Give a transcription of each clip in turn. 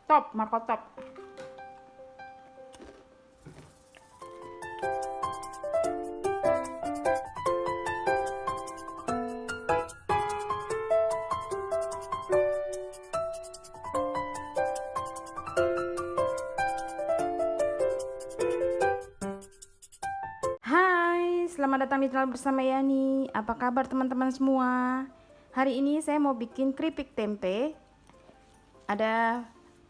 Top, Marco Top. Hai, selamat datang di channel bersama Yani. Apa kabar teman-teman semua? Hari ini saya mau bikin keripik tempe. Ada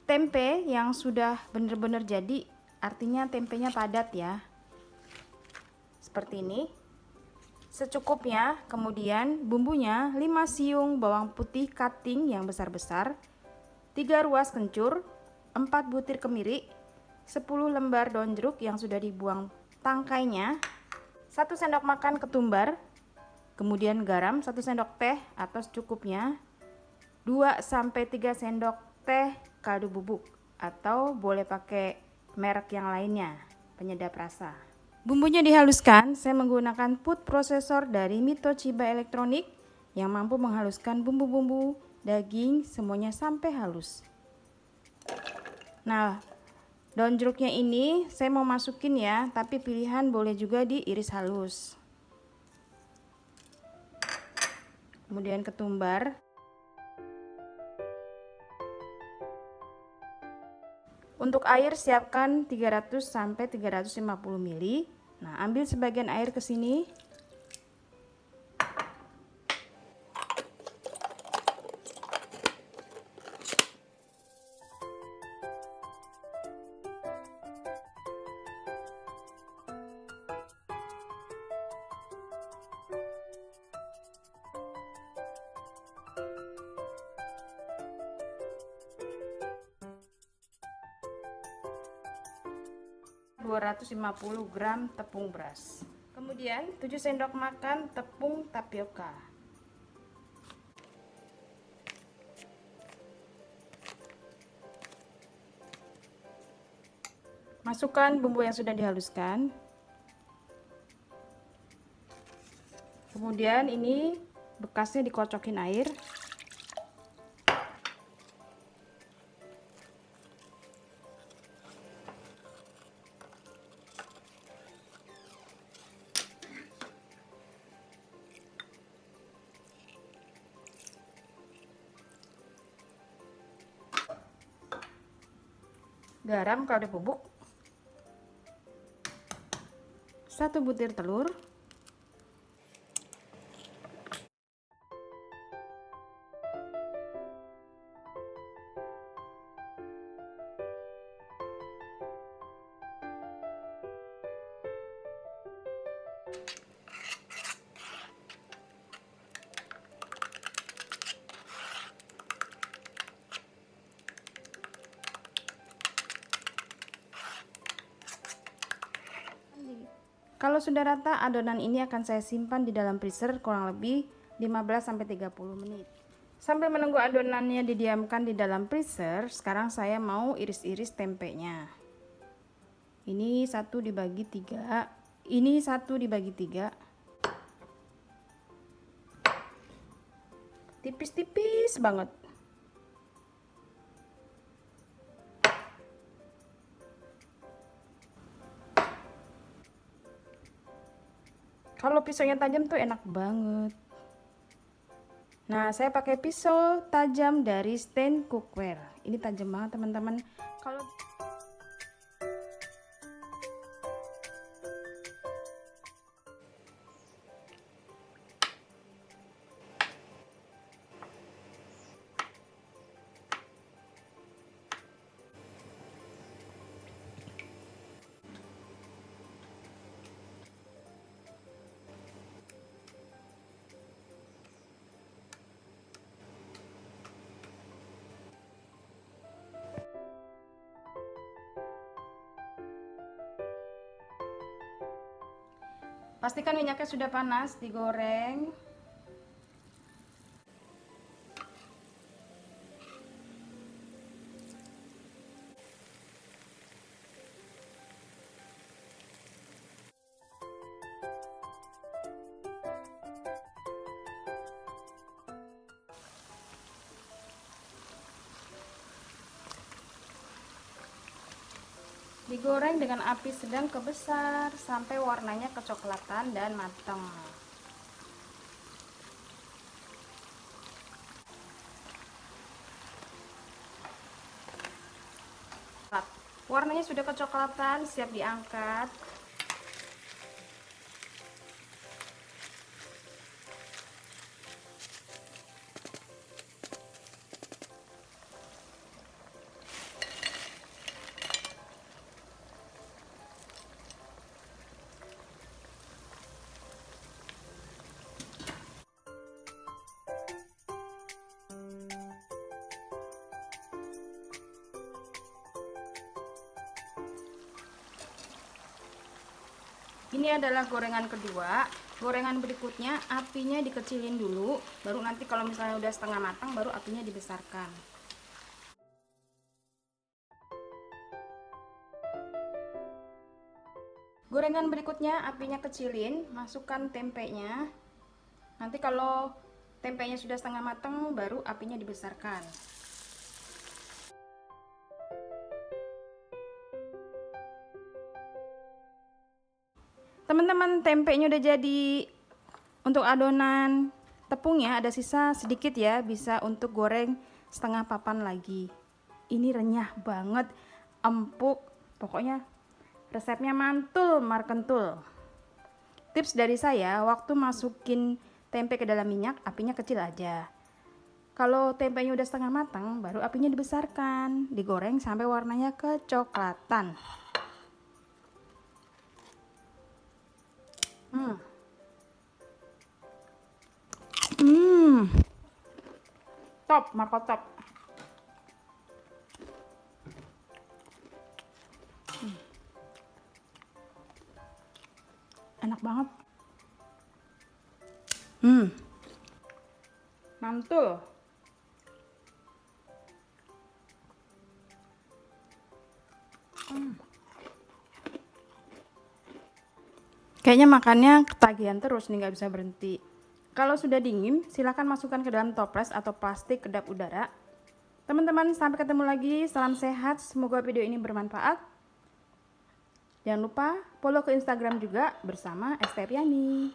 tempe yang sudah bener-bener jadi, artinya tempenya padat ya. Seperti ini. Secukupnya, kemudian bumbunya 5 siung bawang putih cutting yang besar-besar, 3 ruas kencur, 4 butir kemiri, 10 lembar daun jeruk yang sudah dibuang tangkainya, 1 sendok makan ketumbar, kemudian garam 1 sendok teh atau secukupnya, 2-3 sendok teh kaldu bubuk atau boleh pakai merek yang lainnya, penyedap rasa. Bumbunya dihaluskan, saya menggunakan food processor dari Mito Chiba Elektronik yang mampu menghaluskan bumbu-bumbu, daging, semuanya sampai halus. Nah, daun jeruknya ini saya mau masukin ya, tapi pilihan boleh juga diiris halus. Kemudian ketumbar. Untuk air siapkan 300 sampai 350 ml. Nah, ambil sebagian air ke sini. ...250 gram tepung beras. Kemudian 7 sendok makan tepung tapioka. Masukkan bumbu yang sudah dihaluskan. Kemudian ini bekasnya dikocokin air. Garam kaldu bubuk, 1 butir telur, kalau sudah rata, adonan ini akan saya simpan di dalam freezer kurang lebih 15-30 menit. Sambil menunggu adonannya didiamkan di dalam freezer, sekarang saya mau iris-iris tempenya. Ini 1 dibagi 3, ini 1 dibagi 3. Tipis-tipis banget. Kalau pisaunya tajam tuh enak banget. Nah, saya pakai pisau tajam dari Stand Cookware. Ini tajam banget teman-teman. Kalau pastikan minyaknya sudah panas, digoreng. Digoreng dengan api sedang ke besar sampai warnanya kecoklatan dan matang. Warnanya sudah kecoklatan, siap diangkat. Ini adalah gorengan kedua. Gorengan berikutnya apinya dikecilin dulu, baru nanti kalau misalnya udah setengah matang baru apinya dibesarkan. Gorengan berikutnya apinya kecilin, masukkan tempenya. Nanti kalau tempenya sudah setengah matang baru apinya dibesarkan. Teman-teman, tempenya udah jadi. Untuk adonan tepungnya ada sisa sedikit ya, bisa untuk goreng setengah papan lagi. Ini renyah banget, empuk, pokoknya resepnya mantul markentul. Tips dari saya, waktu masukin tempe ke dalam minyak apinya kecil aja. Kalau tempenya udah setengah matang baru apinya dibesarkan, digoreng sampai warnanya kecoklatan. Top, Marco top. Enak banget. Mantul. Kayaknya makannya ketagihan terus nih, nggak bisa berhenti. Kalau sudah dingin, silahkan masukkan ke dalam toples atau plastik kedap udara. Teman-teman, sampai ketemu lagi. Salam sehat. Semoga video ini bermanfaat. Jangan lupa follow ke Instagram juga bersama Estepiani.